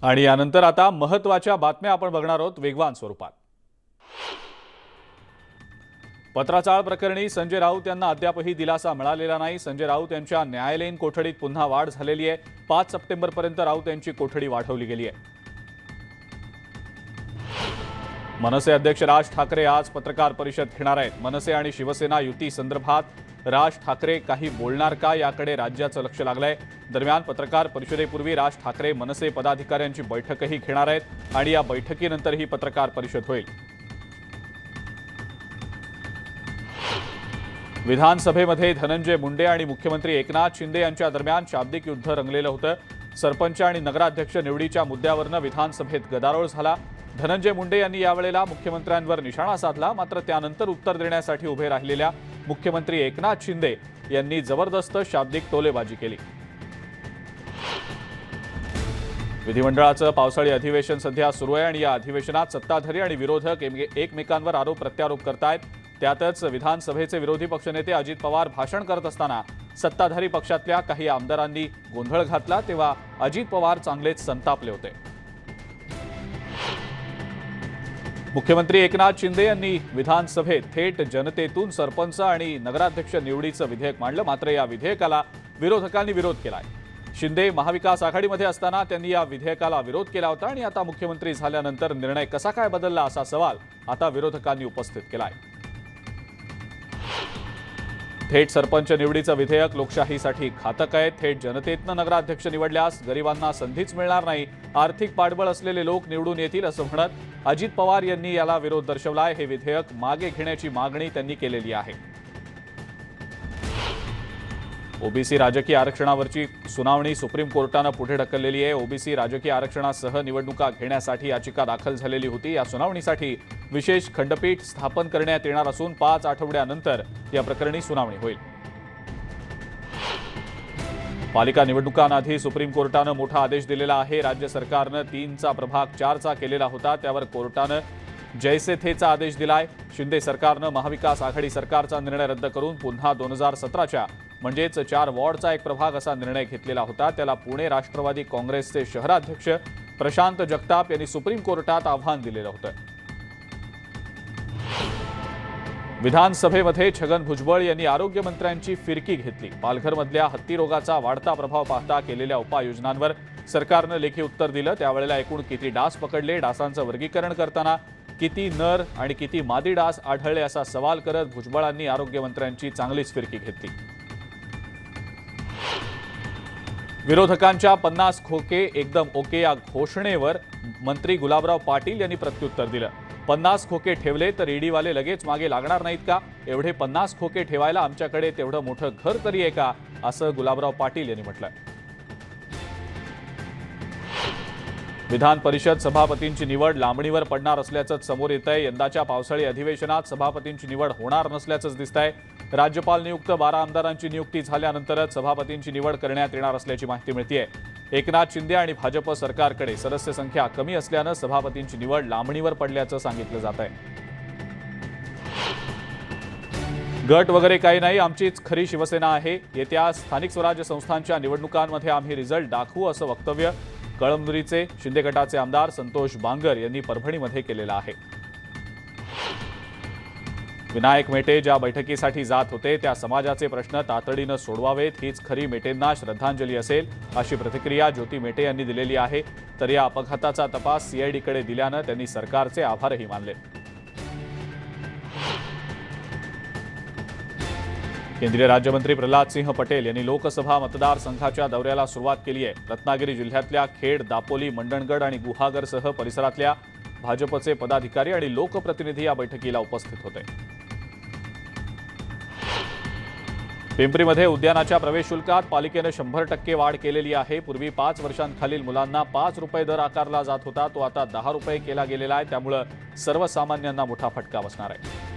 आणि यानंतर आता महत्त्वाच्या बातम्या आपण बघणार आहोत वेगवान स्वरूपात। पत्राचाळ प्रकरणी संजय राऊत यांना अद्यापही दिलासा मिळालेला नाही। संजय राऊत यांच्या न्यायालयीन कोठडीत पुन्हा वाढ झालेली आहे। 5 सप्टेंबरपर्यंत राऊत यांची कोठडी वाढवली गेली आहे। मनसे अध्यक्ष राज ठाकरे आज पत्रकार परिषद घेणार आहेत। मनसे आणि शिवसेना युती संदर्भात राज ठाकरे काही बोलणार का याकडे राज्याचं लक्ष लागलंय। दरम्यान पत्रकार परिषदेपूर्वी राज ठाकरे मनसे पदाधिकाऱ्यांची बैठकही घेणार आहेत आणि या बैठकीनंतर ही पत्रकार परिषद होईल। विधानसभेमध्ये धनंजय मुंडे आणि मुख्यमंत्री एकनाथ शिंदे यांच्या दरम्यान शाब्दिक युद्ध रंगलेलं होतं। सरपंच आणि नगराध्यक्ष निवडीच्या मुद्द्यावरून विधानसभेत गदारोळ झाला। धनंजय मुंडे यांनी यावेळेला मुख्यमंत्र्यांवर निशाणा साधला, मात्र त्यानंतर उत्तर देण्यासाठी उभे राहिलेल्या मुख्यमंत्री एकनाथ शिंदे यांनी जबरदस्त शाब्दिक टोलेबाजी केली। विधिमंडळाचं पावसाळी अधिवेशन सध्या सुरू आहे आणि या अधिवेशनात सत्ताधारी आणि विरोधक एकमेकांवर आरोप प्रत्यारोप करतायत। त्यातच विधानसभेचे विरोधी पक्षनेते अजित पवार भाषण करत असताना सत्ताधारी पक्षातल्या काही आमदारांनी गोंधळ घातला, तेव्हा अजित पवार चांगलेच संतापले होते। मुख्यमंत्री एकनाथ शिंदे यांनी विधानसभेत थेट जनतेतून सरपंच आणि नगराध्यक्ष निवडीचं विधेयक मांडलं, मात्र या विधेयकाला विरोधकांनी विरोध केलाय। शिंदे महाविकास आघाडीमध्ये असताना त्यांनी या विधेयकाला विरोध केला होता आणि आता मुख्यमंत्री झाल्यानंतर निर्णय कसा काय बदलला असा सवाल आता विरोधकांनी उपस्थित केलाय। थेट सरपंच निवडीचं विधेयक लोकशाहीसाठी घातक आहे। थेट जनतेतनं नगराध्यक्ष निवडल्यास गरिबांना संधीच मिळणार नाही, आर्थिक पाठबळ असलेले लोक निवडून येतील असं म्हणत अजित पवार यांनी याला विरोध दर्शवलाय। हे विधेयक मागे घेण्याची मागणी त्यांनी केलेली आहे। ओबीसी राजकीय आरक्षणावरची सुनावणी सुप्रीम कोर्टानं पुढे ढकललेली आहे। ओबीसी राजकीय आरक्षणासह निवडणुका घेण्यासाठी याचिका दाखल झालेली होती। या सुनावणीसाठी विशेष खंडपीठ स्थापन करण्यात येणार असून 5 आठवड्यानंतर या प्रकरणी सुनावणी होईल। पालिका निवडणुकांआधी सुप्रीम कोर्टानं मोठा आदेश दिलेला आहे। राज्य सरकारनं 3चा प्रभाग 4चा केलेला होता, त्यावर कोर्टानं जैसे थेचा आदेश दिलाय। शिंदे सरकारनं महाविकास आघाडी सरकारचा निर्णय रद्द करून पुन्हा 2017च्या म्हणजेच 4 वॉर्डचा एक प्रभाग असा निर्णय घेतलेला होता। त्याला पुणे राष्ट्रवादी काँग्रेसचे शहराध्यक्ष प्रशांत जगताप यांनी सुप्रीम कोर्टात आव्हान दिलेलं होतं। विधानसभेमध्ये छगन भुजबळ यांनी आरोग्यमंत्र्यांची फिरकी घेतली। पालघरमधल्या हत्ती रोगाचा वाढता प्रभाव पाहता केलेल्या उपाययोजनांवर सरकारनं लेखी उत्तर दिलं। त्यावेळेला एकूण किती डास पकडले, डासांचं वर्गीकरण करताना किती नर आणि किती मादी डास आढळले असा सवाल करत भुजबळांनी आरोग्यमंत्र्यांची चांगलीच फिरकी घेतली। विरोधकांच्या 50 खोके एकदम ओके या घोषणेवर मंत्री गुलाबराव पाटील यांनी प्रत्युत्तर दिलं। 50 खोके ठेवले तर ईडीवाले लगेच मागे लागणार नाहीत का? एवढे 50 खोके ठेवायला आमच्याकडे तेवढं मोठं घर तरी आहे का, असं गुलाबराव पाटील यांनी म्हटलं। विधान परिषद सभापतींची निवड लांबणीवर पडणार असल्याचं समोर येत आहे। यंदाच्या पावसाळी अधिवेशनात सभापतींची निवड होणार नसल्याचंच दिसतंय। राज्यपाल नियुक्त 12 आमदारांची नियुक्ती झाल्यानंतरच सभापतींची निवड करण्यात येणार असल्याची माहिती मिळतेय। एकनाथ शिंदे आणि भाजप सरकारकडे सदस्य संख्या कमी असल्यानं सभापतींची निवड लांबणीवर पडल्याचं सांगितलं जात आहे। गट वगैरे काही नाही, आमचीच खरी शिवसेना आहे। येत्या स्थानिक स्वराज्य संस्थांच्या निवडणुकांमध्ये आम्ही रिझल्ट दाखवू असं वक्तव्य कळमनुरीचे शिंदे गटाचे आमदार संतोष बांगर यांनी परभणीमध्ये केलेलं आहे। विनायक मेटे ज्या बैठकीसाठी जात होते त्या समाजाचे प्रश्न तातडीनं सोडवावेत, हीच खरी मेटेंना श्रद्धांजली असेल, अशी प्रतिक्रिया ज्योती मेटे यांनी दिलेली आहे। तर या अपघाताचा तपास सीआयडीकडे दिल्यानं त्यांनी सरकारचे आभारही मानले। केंद्रीय राज्यमंत्री प्रल्हाद सिंह पटेल यांनी लोकसभा मतदारसंघाच्या दौऱ्याला सुरुवात केली आहे। रत्नागिरी जिल्ह्यातल्या खेड, दापोली, मंडणगड आणि गुहागरसह परिसरातल्या भाजपचे पदाधिकारी आणि लोकप्रतिनिधी या बैठकीला उपस्थित होते। पिंपरीमध्ये उद्यानाच्या प्रवेश शुल्कात पालिकेने 100% वाढ केलेली आहे। पूर्वी 5 वर्षांखालील मुलांना 5 रुपये दर आकारला जात होता, तो आता 10 रुपये केला गेलेला आहे। त्यामुळे सर्वसामान्यांना मोठा फटका बसणार आहे।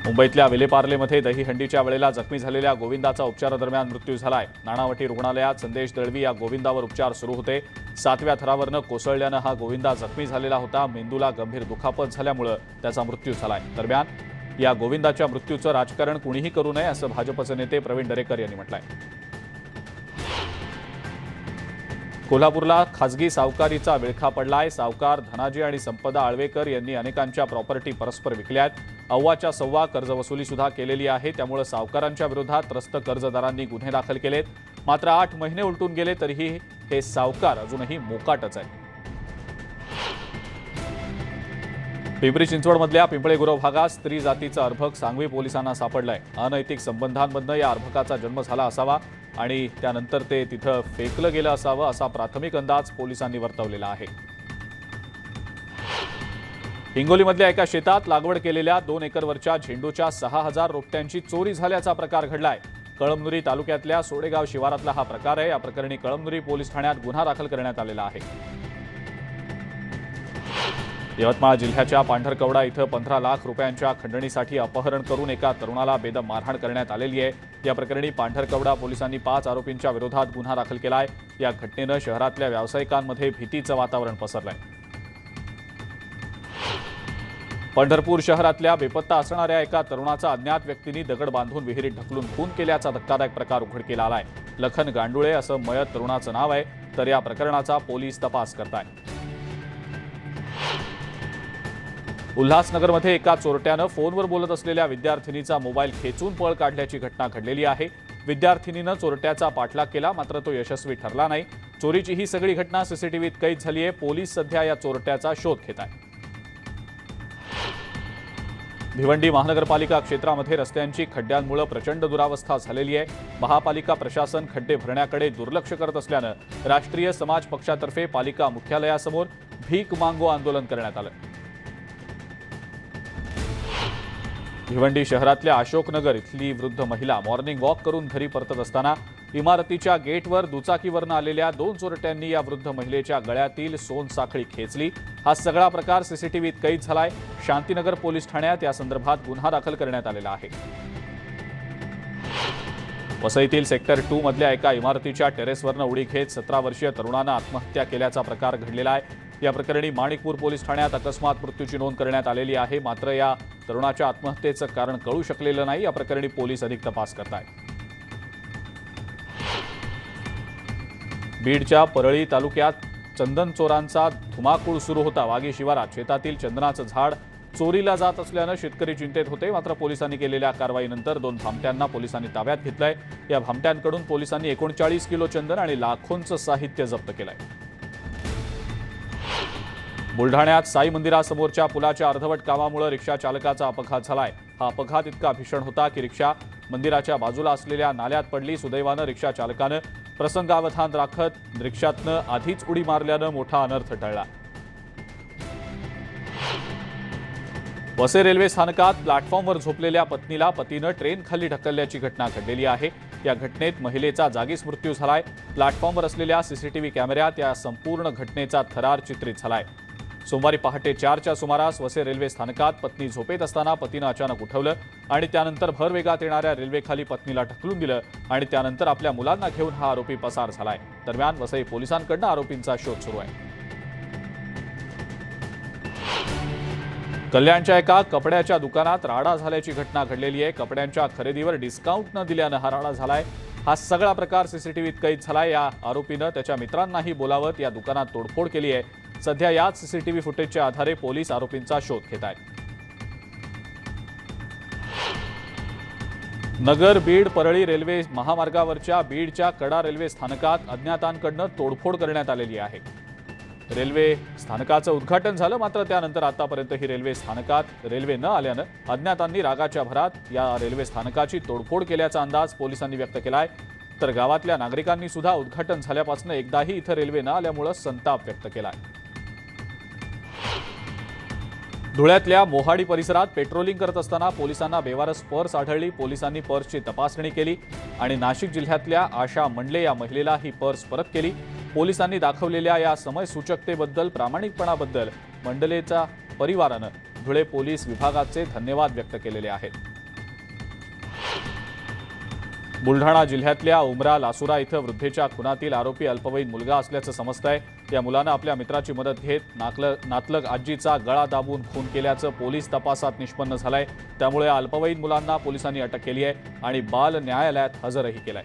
मुंबईतल्या विलेपार्लेमध्ये दहीहंडीच्या वेळेला जखमी झालेल्या गोविंदाचा उपचारादरम्यान मृत्यू झालाय। नाणावटी रुग्णालयात संदेश दळवी या गोविंदावर उपचार सुरू होते। 7व्या थरावरनं कोसळल्यानं हा गोविंदा जखमी झालेला होता। मेंदूला गंभीर दुखापत झाल्यामुळे त्याचा मृत्यू झालाय। दरम्यान या गोविंदाच्या मृत्यूचं राजकारण कुणीही करू नये असं भाजपचे नेते प्रवीण दरेकर यांनी म्हटलंय. कोल्हापूरला खासगी सावकारीचा विळखा पडलाय. सावकार धनाजी आणि संपदा आळवेकर यांनी अनेकांच्या प्रॉपर्टी परस्पर विकल्यात. अव्वाच्या सव्वा कर्जवसुली सुद्धा केलेली आहे. त्यामुळे सावकारांच्या विरोधात त्रस्त कर्जदारांनी गुन्हे दाखल केलेत. मात्र 8 महिने उलटून गेले तरीही हे सावकार अजूनही मोकाटच आहेत. पिंपरी चिंचवडमधल्या पिंपळेगुरव भागात स्त्री जातीचं अर्भक सांगवी पोलिसांना सापडलंय. अनैतिक संबंधांमधनं या अर्भकाचा जन्म झाला असावा आणि त्यानंतर ते तिथं फेकलं गेलं असावं असा प्राथमिक अंदाज पोलिसांनी वर्तवलेला आहे. हिंगोलीमधल्या एका शेतात लागवड केलेल्या 2 एकरवरच्या झेंडूच्या 6000 रोपट्यांची चोरी झाल्याचा प्रकार घडलाय. कळमनुरी तालुक्यातल्या सोडेगाव शिवारातला हा प्रकार आहे. या प्रकरणी कळमनुरी पोलीस ठाण्यात गुन्हा दाखल करण्यात आलेला आहे. यवतमाळ जिल्ह्याच्या पांढरकवडा इथं 15 लाख रुपयांच्या खंडणीसाठी अपहरण करून एका तरुणाला बेदम मारहाण करण्यात आलेली आहे. या प्रकरणी पांढरकवडा पोलिसांनी 5 आरोपींच्या विरोधात गुन्हा दाखल केलाय. या घटनेनं शहरातल्या व्यावसायिकांमध्ये भीतीचं वातावरण पसरलंय. पंढरपूर शहरातल्या बेपत्ता असणाऱ्या एका तरुणाचा अज्ञात व्यक्तींनी दगड बांधून विहिरीत ढकलून खून केल्याचा धक्कादायक प्रकार उघडकीला आलाय. लखन गांडुळे असं मयत तरुणाचं नाव आहे. तर या प्रकरणाचा पोलीस तपास करतायत. उल्हासनगरमध्ये एका चोरट्यानं फोनवर बोलत असलेल्या विद्यार्थिनीचा मोबाईल खेचून पळ काढल्याची घटना घडलेली आहे. विद्यार्थिनीनं चोरट्याचा पाठलाग केला मात्र तो यशस्वी ठरला नाही. चोरीची ही सगळी घटना सीसीटीव्हीत कैद झाली आहे. पोलीस सध्या या चोरट्याचा शोध घेत आहेत. भिवंडी महानगरपालिका क्षेत्रामध्ये रस्त्यांची खड्ड्यांमुळे प्रचंड दुरावस्था झालेली आहे. महापालिका प्रशासन खड्डे भरण्याकडे दुर्लक्ष करत असल्यानं राष्ट्रीय समाज पक्षातर्फे पालिका मुख्यालयासमोर भीक मागो आंदोलन करण्यात आलं. भिवंडी शहरातल्या अशोकनगर इथली वृद्ध महिला मॉर्निंग वॉक करून घरी परतत असताना इमारतीच्या गेटवर दुचाकीवरनं आलेल्या 2 चोरट्यांनी या वृद्ध महिलेच्या गळ्यातील सोनसाखळी खेचली. हा सगळा प्रकार सीसीटीव्हीत कैद झालाय. शांतीनगर पोलीस ठाण्यात या संदर्भात गुन्हा दाखल करण्यात आलेला आहे. वसईतील सेक्टर 2 मधल्या एका इमारतीच्या टेरेसवरनं उडी घेत 17 वर्षीय तरुणानं आत्महत्या केल्याचा प्रकार घडलेला आहे. या प्रकरणी माणिकपूर पोलीस ठाण्यात अकस्मात मृत्यूची नोंद करण्यात आलेली आहे. मात्र या तरुणाच्या आत्महत्येचं कारण कळू शकलेलं नाही. या प्रकरणी पोलीस अधिक तपास करतायत. बीडच्या परळी तालुक्यात चंदन चोरांचा धुमाकूळ सुरू होता. वागी शिवारात शेतातील चंदनाचं झाड चोरीला जात असल्यानं शेतकरी चिंतेत होते. मात्र पोलिसांनी केलेल्या कारवाईनंतर 2 भामट्यांना पोलिसांनी ताब्यात घेतलंय. या भामट्यांकडून पोलिसांनी 39 किलो चंदन आणि लाखोंचं साहित्य जप्त केलंय. बुलढाण्यात साई मंदिरासमोरच्या पुलाच्या अर्धवट कामामुळे रिक्षा चालकाचा अपघात झालाय. हा अपघात इतका भीषण होता की रिक्षा मंदिराच्या बाजूला असलेल्या नाल्यात पडली. सुदैवानं रिक्षा चालकानं प्रसंगावधान राखत रिक्षातनं आधीच उडी मारल्यानं मोठा अनर्थ टळला. वसई रेल्वे स्थानकात प्लॅटफॉर्मवर झोपलेल्या पत्नीला पतीनं ट्रेन खाली ढकलल्याची घटना घडलेली आहे. या घटनेत महिलेचा जागीच मृत्यू झालाय. प्लॅटफॉर्मवर असलेल्या सीसीटीव्ही कॅमेऱ्यात या संपूर्ण घटनेचा थरार चित्रित झालाय. सोमवारी पहाटे 4च्या सुमारास वसई रेल्वे स्थानकात पत्नी झोपेत असताना पतीनं अचानक उठवलं आणि त्यानंतर भरवेगात येणाऱ्या रेल्वेखाली पत्नीला ढकलून दिलं आणि त्यानंतर आपल्या मुलांना घेऊन हा आरोपी पसार झालाय. दरम्यान वसई पोलिसांकडून आरोपींचा शोध सुरू आहे. कल्याणच्या एका कपड्याच्या दुकानात राडा झाल्याची घटना घडलेली आहे. कपड्यांच्या खरेदीवर डिस्काउंट न दिल्यानं हा राडा झालाय. हा सगळा प्रकार सीसीटीव्हीत कैद झालाय. या आरोपीनं त्याच्या मित्रांनाही बोलावत या दुकानात तोडफोड केली आहे. सध्या याच सीसीटीव्ही फुटेजच्या आधारे पोलीस आरोपींचा शोध घेत आहेत. नगर बीड परळी रेल्वे महामार्गावरच्या बीडच्या कडा रेल्वे स्थानकात अज्ञातांकडून तोडफोड करण्यात आलेली आहे. रेल्वे स्थानकाचं उद्घाटन झालं मात्र त्यानंतर आतापर्यंत ही रेल्वे स्थानकात रेल्वे न आल्यानं अज्ञातांनी रागाच्या भरात या रेल्वे स्थानकाची तोडफोड केल्याचा अंदाज पोलिसांनी व्यक्त केलाय. तर गावातल्या नागरिकांनी सुद्धा उद्घाटन झाल्यापासून एकदाही इथं रेल्वे न आल्यामुळे संताप व्यक्त केलाय. धुळ्यातल्या मोहाडी परिसरात पेट्रोलिंग करत असताना पोलिसांना बेवारस पर्स आढळली. पोलिसांनी पर्सची तपासणी केली आणि नाशिक जिल्ह्यातल्या आशा मंडले या महिलेला ही पर्स परत केली. पोलिसांनी दाखवलेल्या या समयसूचकतेबद्दल प्रामाणिकपणाबद्दल मंडलेच्या परिवारानं धुळे पोलीस विभागाचे धन्यवाद व्यक्त केलेले आहेत. बुलढाणा जिल्ह्यातल्या उमरा लासुरा इथं वृद्धेच्या खुनातील आरोपी अल्पवयीन मुलगा असल्याचं समजतंय। या मुलानं आपल्या मित्राची मदत घेत नातलग आजीचा गळा दाबून खून केल्याचं पोलीस तपासात निष्पन्न झालंय। त्यामुळे अल्पवयीन मुलांना पोलिसांनी अटक केली आहे आणि बाल न्यायालयात हजरही केलाय।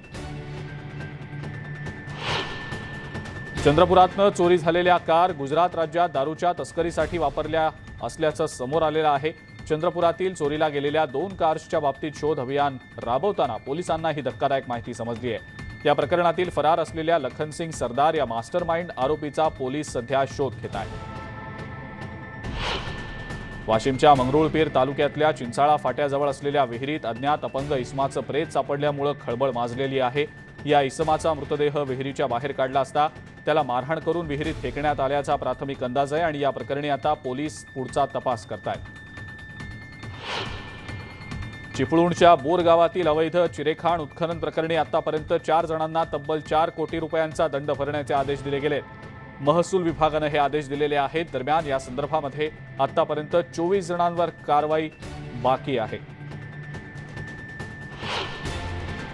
चंद्रपुरातनं चोरी झालेल्या कार गुजरात राज्यात दारूच्या तस्करीसाठी वापरल्या असल्याचं समोर आलेलं आहे। चंद्रपुरातील चोरीला गेलेल्या 2 कार्सच्या बाबतीत शोध अभियान राबवताना पोलिसांना ही धक्कादायक माहिती समजली आहे। या प्रकरणातील फरार असलेल्या लखनसिंग सरदार या मास्टरमाइंड आरोपीचा पोलीस सध्या शोध घेत आहेत। वाशिमच्या मंगरुळपीर तालुक्यातल्या चिंचाळा फाट्याजवळ असलेल्या विहिरीत अज्ञात अपंग इसमाचं प्रेत सापडल्यामुळे खळबळ माजलेली आहे। या इसमाचा मृतदेह विहिरीच्या बाहेर काढला असता त्याला मारहाण करून विहिरीत फेकण्यात आल्याचा प्राथमिक अंदाज आहे आणि या प्रकरणी आता पोलीस पुढचा तपास करतायत। चिपळूणच्या बोर गावातील अवैध चिरेखाण उत्खनन प्रकरणी आतापर्यंत 4 जणांना तब्बल 4 कोटी रुपयांचा दंड भरण्याचे आदेश दिले गेलेत। महसूल विभागाने हे आदेश दिलेले आहेत। दरम्यान या संदर्भामध्ये आतापर्यंत 24 जणांवर कारवाई बाकी आहे।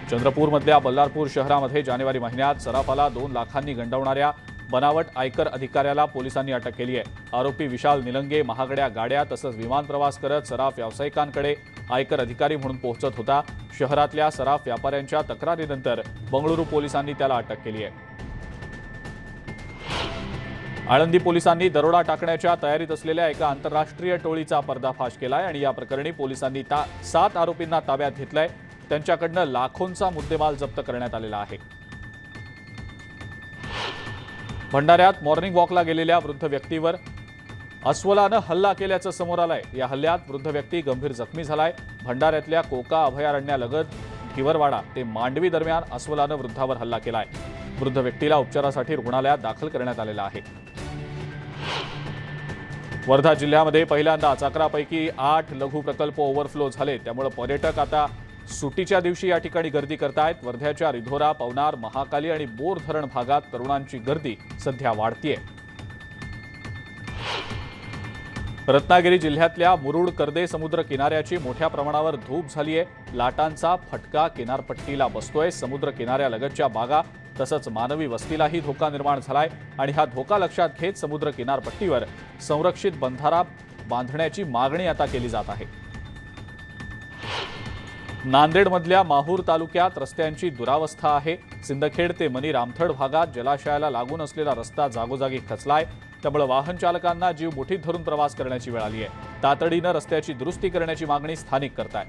चंद्रपूरमधल्या बल्लारपूर शहरामध्ये जानेवारी महिन्यात सराफाला 2 लाखांनी गंडवणाऱ्या बनावट आयकर अधिकाऱ्याला पोलिसांनी अटक केली आहे। आरोपी विशाल निलंगे महागड्या गाड्या तसंच विमान प्रवास करत सराफ व्यावसायिकांकडे आयकर अधिकारी म्हणून पोहोचत होता। शहरातल्या सराफ व्यापाऱ्यांच्या तक्रारीनंतर बंगळुरू पोलिसांनी त्याला अटक केली आहे। आळंदी पोलिसांनी दरोडा टाकण्याच्या तयारीत असलेल्या एका आंतरराष्ट्रीय टोळीचा पर्दाफाश केलाय आणि या प्रकरणी पोलिसांनी 7 आरोपींना ताब्यात घेतलंय। त्यांच्याकडनं लाखोंचा मुद्देमाल जप्त करण्यात आलेला आहे। भंडाऱ्यात मॉर्निंग वॉकला गेलेल्या वृद्ध व्यक्तीवर अस्वलानं हल्ला केल्याचं समोर आलंय। या हल्ल्यात वृद्ध व्यक्ती गंभीर जखमी झालाय। भंडाऱ्यातल्या कोका अभयारण्यालगत ढिवरवाडा ते मांडवी दरम्यान अस्वलानं वृद्धावर हल्ला केलाय। वृद्ध व्यक्तीला उपचारासाठी रुग्णालयात दाखल करण्यात आलेलं आहे। वर्धा जिल्ह्यामध्ये पहिल्यांदाच 11पैकी 8 लघु प्रकल्प ओव्हरफ्लो झाले। त्यामुळे पर्यटक आता सुट्टीच्या दिवशी या ठिकाणी गर्दी करतायत। वर्ध्याच्या रिधोरा, पवनार, महाकाली आणि बोर धरण भागात तरुणांची गर्दी सध्या वाढतीये। रत्नागिरी जिल्ह्यातल्या मुरुड कर्दे समुद्र किनाऱ्याची मोठ्या प्रमाणावर धूप झाली आहे। लाटांचा फटका किनारपट्टीला बसतोय। समुद्र किनाऱ्यालगतच्या बागा तसंच मानवी वस्तीलाही धोका निर्माण झालाय आणि हा धोका लक्षात घेत समुद्र किनारपट्टीवर संरक्षित बंधारा बांधण्याची मागणी आता केली जात आहे। नांदेडमधल्या माहूर तालुक्यात रस्त्यांची दुरावस्था आहे। सिंदखेड ते मनी रामथड भागात जलाशयाला लागून असलेला रस्ता जागोजागी खचलाय। त्यामुळे वाहन चालकांना जीव मुठीत धरून प्रवास करण्याची वेळ आली आहे। तातडीनं रस्त्याची दुरुस्ती करण्याची मागणी स्थानिक करतायत।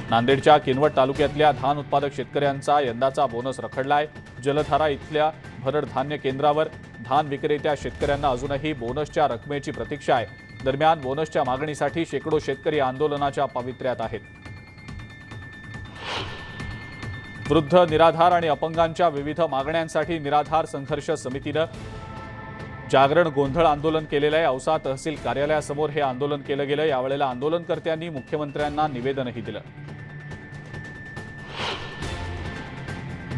नांदेडच्या किनवट तालुक्यातल्या धान उत्पादक शेतकऱ्यांचा यंदाचा बोनस रखडलाय। जलधारा इथल्या भरड धान्य केंद्रावर धान विक्रेत्या शेतकऱ्यांना अजूनही बोनसच्या रकमेची प्रतीक्षा आहे। दरम्यान बोनसच्या मागणीसाठी शेकडो शेतकरी आंदोलनाच्या पावित्र्यात आहेत। वृद्ध, निराधार आणि अपंगांच्या विविध मागण्यांसाठी निराधार संघर्ष समितीनं जागरण गोंधळ आंदोलन केलेलं आहे। औसा तहसील कार्यालयासमोर हे आंदोलन केलं गेलं। यावेळेला आंदोलनकर्त्यांनी मुख्यमंत्र्यांना निवेदनही दिलं।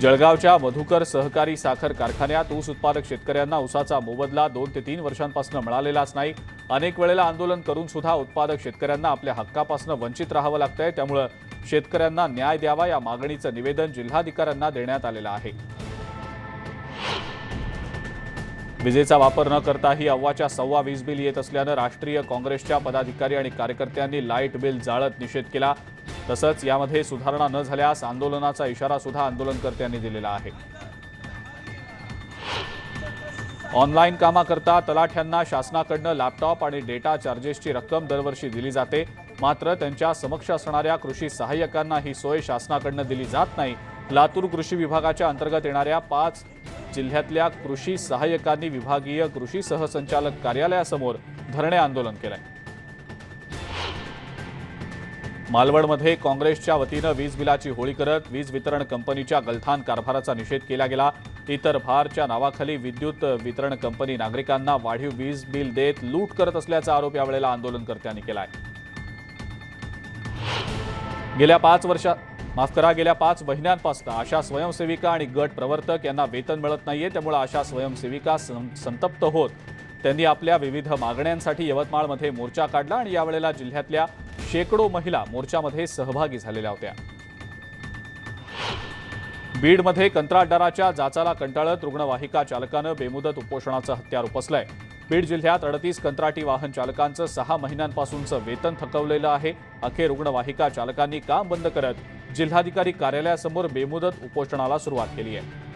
जळगावच्या मधुकर सहकारी साखर कारखान्यात ऊस उत्पादक शेतकऱ्यांना ऊसाचा मोबदला 2 ते 3 वर्षांपासून मिळालेलाच नाही। अनेक वेळेला आंदोलन करून सुद्धा उत्पादक शेतकऱ्यांना आपल्या हक्कापासून वंचित राहावं लागतंय। त्यामुळे शेतकऱ्यांना न्याय द्यावा या मागणीचं निवेदन जिल्हाधिकाऱ्यांना देण्यात आलेलं आहे। विजेचा वापर न करताही अव्वाच्या सव्वा वीज बिल येत असल्यानं राष्ट्रीय काँग्रेसच्या पदाधिकारी आणि कार्यकर्त्यांनी लाईट बिल जाळत निषेध केला। तसंच यामध्ये सुधारणा न झाल्यास आंदोलनाचा इशारा सुद्धा आंदोलनकर्त्यांनी दिलेला आहे। ऑनलाईन कामाकरता तलाठ्यांना शासनाकडून लॅपटॉप आणि डेटा चार्जेसची रक्कम दरवर्षी दिली जाते। मात्र त्यांच्या समक्ष असणाऱ्या कृषी सहाय्यकांना ही सोय शासनाकडून दिली जात नाही। लातूर कृषी विभागाच्या अंतर्गत येणाऱ्या 5 जिल्ह्यातल्या कृषी सहाय्यकांनी विभागीय कृषी सहसंचालक कार्यालयासमोर धरणे आंदोलन केलंय। मालवणमध्ये काँग्रेसच्या वतीनं वीज बिलाची होळी करत वीज वितरण कंपनीच्या गलथान कारभाराचा निषेध केला गेला। इतर भारच्या नावाखाली विद्युत वितरण कंपनी नागरिकांना वाढीव वीज बिल देत लूट करत असल्याचा आरोप यावेळेला आंदोलनकर्त्यांनी केलाय। गेल्या 5 महिन्यांपासून आशा स्वयंसेविका आणि गट प्रवर्तक यांना वेतन मिळत नाहीये। त्यामुळे आशा स्वयंसेविका संतप्त होत त्यांनी आपल्या विविध मागण्यांसाठी यवतमाळमध्ये मोर्चा काढला आणि यावेळेला जिल्ह्यातल्या शेकडो महिला मोर्चामध्ये सहभागी झालेल्या होत्या. बीडमध्ये कंत्राटदाराच्या जाचाला कंटाळत रुग्णवाहिका चालकानं बेमुदत उपोषणाचं हत्यार उपसलंय. बीड जिल्ह्यात 38 कंत्राटी वाहन चालकांचं 6 महिन्यांपासूनचं वेतन थकवलेलं आहे. अखेर रुग्णवाहिका चालकांनी काम बंद करत जिल्हाधिकारी कार्यालयासमोर बेमुदत उपोषणाला सुरुवात केली आहे.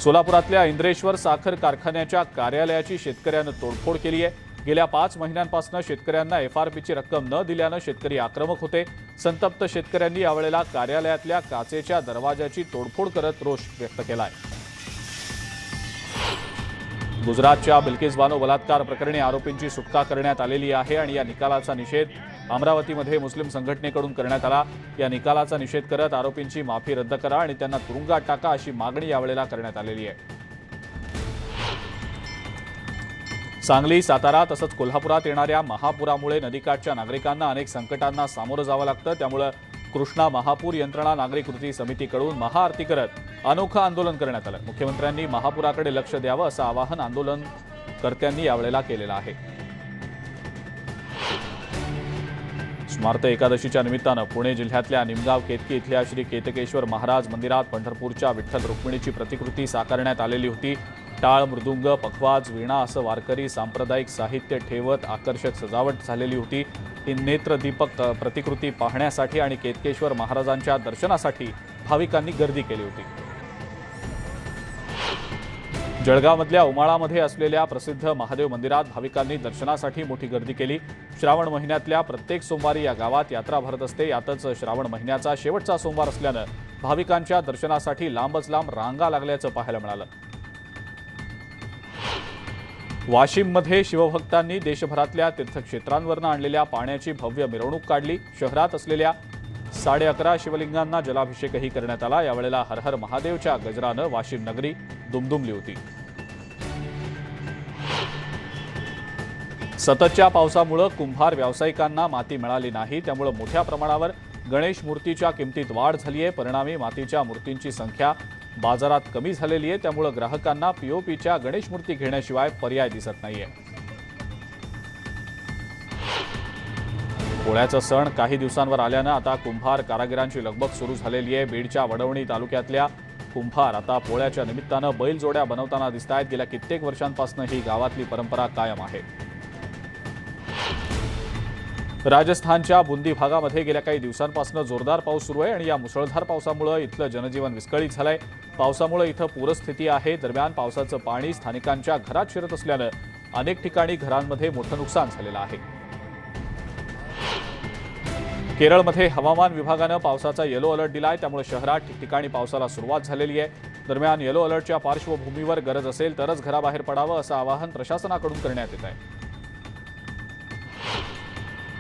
सोलापुरातल्या इंद्रेश्वर साखर कारखान्याच्या कार्यालयाची शेतकऱ्यानं तोडफोड केली आहे. गेल्या 5 महिन्यांपासून शेतकऱ्यांना FRPची रक्कम न दिल्यानं शेतकरी आक्रमक होते. संतप्त शेतकऱ्यांनी यावेळेला कार्यालयातल्या काचेच्या दरवाजाची तोडफोड करत रोष व्यक्त केलाय. गुजरातच्या बिल्किस बानो बलात्कार प्रकरणी आरोपींची सुटका करण्यात आलेली आहे आणि या निकालाचा निषेध अमरावतीमध्ये मुस्लिम संघटनेकडून करण्यात आला. या निकालाचा निषेध करत आरोपींची माफी रद्द करा आणि त्यांना तुरुंगात टाका अशी मागणी यावेळेला करण्यात आलेली आहे. सांगली, सातारा तसंच कोल्हापुरात येणाऱ्या महापुरामुळे नदीकाठच्या नागरिकांना अनेक संकटांना सामोरं जावं लागतं. त्यामुळे कृष्णा महापूर यंत्रणा नागरी कृती समितीकडून महाआरती करत अनोखं आंदोलन करण्यात आलं. मुख्यमंत्र्यांनी महापुराकडे लक्ष द्यावं असं आवाहन आंदोलनकर्त्यांनी यावेळेला केलेलं आहे. स्मार्त एकादशीच्या निमित्तानं पुणे जिल्ह्यातल्या निमगाव केतकी इथल्या श्री केतकेश्वर महाराज मंदिरात पंढरपूरच्या विठ्ठल रुक्मिणीची प्रतिकृती साकारण्यात आलेली होती. टाळ, मृदुंग, पखवाज, वीणा असं वारकरी सांप्रदायिक साहित्य ठेवत आकर्षक सजावट झालेली होती. ही नेत्रदीपक प्रतिकृती पाहण्यासाठी आणि केतकेश्वर महाराजांच्या दर्शनासाठी भाविकांनी गर्दी केली होती. जळगावमधल्या उमाळामध्ये असलेल्या प्रसिद्ध महादेव मंदिरात भाविकांनी दर्शनासाठी मोठी गर्दी केली. श्रावण महिन्यातल्या प्रत्येक सोमवारी या गावात यात्रा भरत असते. यातच श्रावण महिन्याचा शेवटचा सोमवार असल्यानं भाविकांच्या दर्शनासाठी लांबच लांब रांगा लागल्याचं पाहायला मिळालं. वाशिममध्ये शिवभक्तांनी देशभरातल्या तीर्थक्षेत्रांवरून आणलेल्या पाण्याची भव्य मिरवणूक काढली. शहरात असलेल्या 11.5 शिवलिंगांना जलाभिषेकही करण्यात आला. यावेळेला हर हर महादेवच्या गजरानं वाशिम नगरी दुमदुमली होती. सततच्या पावसामुळे कुंभार व्यावसायिकांना माती मिळाली नाही. त्यामुळे मोठ्या प्रमाणावर गणेश मूर्तीच्या किमतीत वाढ झाली आहे. परिणामी मातीच्या मूर्तींची संख्या बाजारात कमी झालेली आहे. त्यामुळे ग्राहकांना POPच्या गणेश मूर्ती घेण्याशिवाय पर्याय दिसत नाहीये. पोळ्याचा सण काही दिवसांवर आल्यानं आता कुंभार कारागिरांची लगबग सुरू झालेली आहे. बीडच्या वडवणी तालुक्यातल्या कुंभार आता पोळ्याच्या निमित्तानं बैलजोड्या बनवताना दिसत आहेत. गेल्या कित्येक वर्षांपासून ही गावातली परंपरा कायम आहे. राजस्थानच्या बुंदी भागामध्ये गेल्या काही दिवसांपासून जोरदार पाऊस सुरू आहे आणि या मुसळधार पावसामुळे इथलं जनजीवन विस्कळीत झालंय. पावसामुळे इथं पूरस्थिती आहे. दरम्यान पावसाचं पाणी स्थानिकांच्या घरात शिरत असल्यानं अनेक ठिकाणी घरांमध्ये मोठं नुकसान झालेलं आहे. केरळमध्ये हवामान विभागानं पावसाचा येलो अलर्ट दिलाय. त्यामुळे शहरात ठिकठिकाणी पावसाला सुरुवात झालेली आहे. दरम्यान येलो अलर्टच्या पार्श्वभूमीवर गरज असेल तरच घराबाहेर पडावं असं आवाहन प्रशासनाकडून करण्यात येत आहे.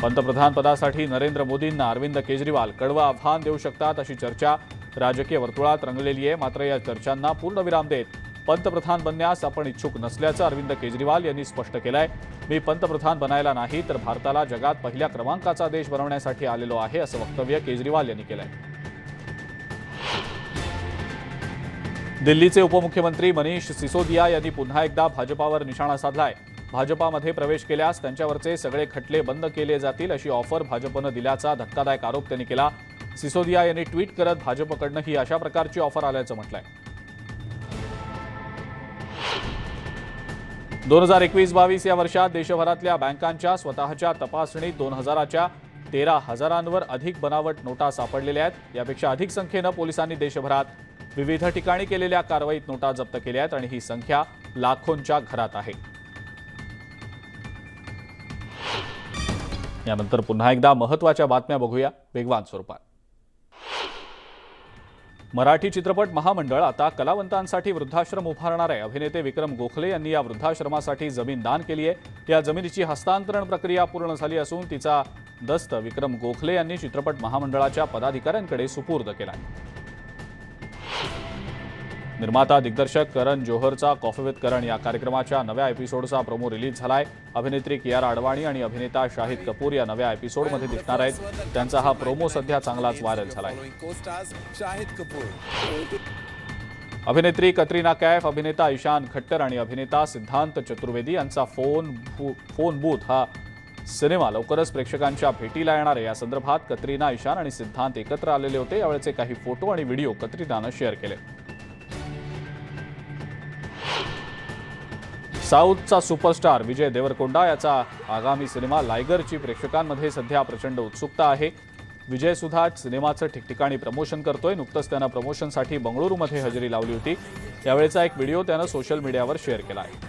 पंतप्रधान पदासाठी नरेंद्र मोदींना अरविंद केजरीवाल कडवं आव्हान देऊ शकतात अशी चर्चा राजकीय वर्तुळात रंगलेली आहे. मात्र या चर्चांना पूर्णविराम देत पंतप्रधान बनण्यास आपण इच्छुक नसल्याचं अरविंद केजरीवाल यांनी स्पष्ट केलंय. मी पंतप्रधान बनायला नाही तर भारताला जगात पहिल्या क्रमांकाचा देश बनवण्यासाठी आलेलो आहे असं वक्तव्य केजरीवाल यांनी केलंय. दिल्लीचे उपमुख्यमंत्री मनीष सिसोदिया यांनी पुन्हा एकदा भाजपावर निशाणा साधलाय. भाजपामध्ये प्रवेश केल्यास त्यांच्यावरचे सगळे खटले बंद केले जातील अशी ऑफर भाजपनं दिल्याचा धक्कादायक आरोप त्यांनी केला. सिसोदिया यांनी ट्विट करत भाजपकडनं ही अशा प्रकारची ऑफर आल्याचं म्हटलंय. 2021-22 या वर्षात देशभरातल्या बँकांच्या स्वतःच्या तपासणीत 2000च्या 13,000वर अधिक बनावट नोटा सापडलेल्या आहेत. यापेक्षा अधिक संख्येनं पोलिसांनी देशभरात विविध ठिकाणी केलेल्या कारवाईत नोटा जप्त केल्या आहेत आणि ही संख्या लाखोंच्या घरात आहे. यानंतर पुन्हा एकदा महत्त्वाच्या बातम्या बघूया वेगवान स्वरूपात. मराठी चित्रपट महामंडळ आता कलावंतांसाठी वृद्धाश्रम उभारणार आहे. अभिनेते विक्रम गोखले यांनी या वृद्धाश्रमासाठी जमीन दान केली आहे. या जमिनीची हस्तांतरण प्रक्रिया पूर्ण झाली असून तिचा दस्त विक्रम गोखले यांनी चित्रपट महामंडळाच्या पदाधिकाऱ्यांकडे सुपूर्द केला. निर्माता दिग्दर्शक करण जोहरचा कॉफी विथ करण या कार्यक्रमाच्या नव्या एपिसोडचा प्रोमो रिलीज झालाय. अभिनेत्री कियारा अडवाणी आणि अभिनेता शाहिद कपूर या नव्या एपिसोडमध्ये दिसणार आहेत. त्यांचा हा प्रोमो सध्या चांगलाच व्हायरल झालाय. अभिनेत्री कतरिना कैफ, अभिनेता ईशान खट्टर आणि अभिनेता सिद्धांत चतुर्वेदी यांचा फोन बूथ हा सिनेमा लवकरच प्रेक्षकांच्या भेटीला येणार आहे या संदर्भात कतरिना, ईशान आणि सिद्धांत एकत्र आलेले होते। यावेळचे काही फोटो आणि व्हिडिओ कतरिनानं शेअर केले। साऊथचा सुपरस्टार विजय देवरकोंडा याचा आगामी सिनेमा लायगरची प्रेक्षकांमध्ये सध्या प्रचंड उत्सुकता आहे। विजय सुद्धा सिनेमाचं ठिकठिकाणी प्रमोशन करतोय। नुकतंच त्यानं प्रमोशनसाठी बंगळुरूमध्ये हजेरी लावली होती। यावेळेचा एक व्हिडिओ त्यानं सोशल मीडियावर शेअर केला आहे।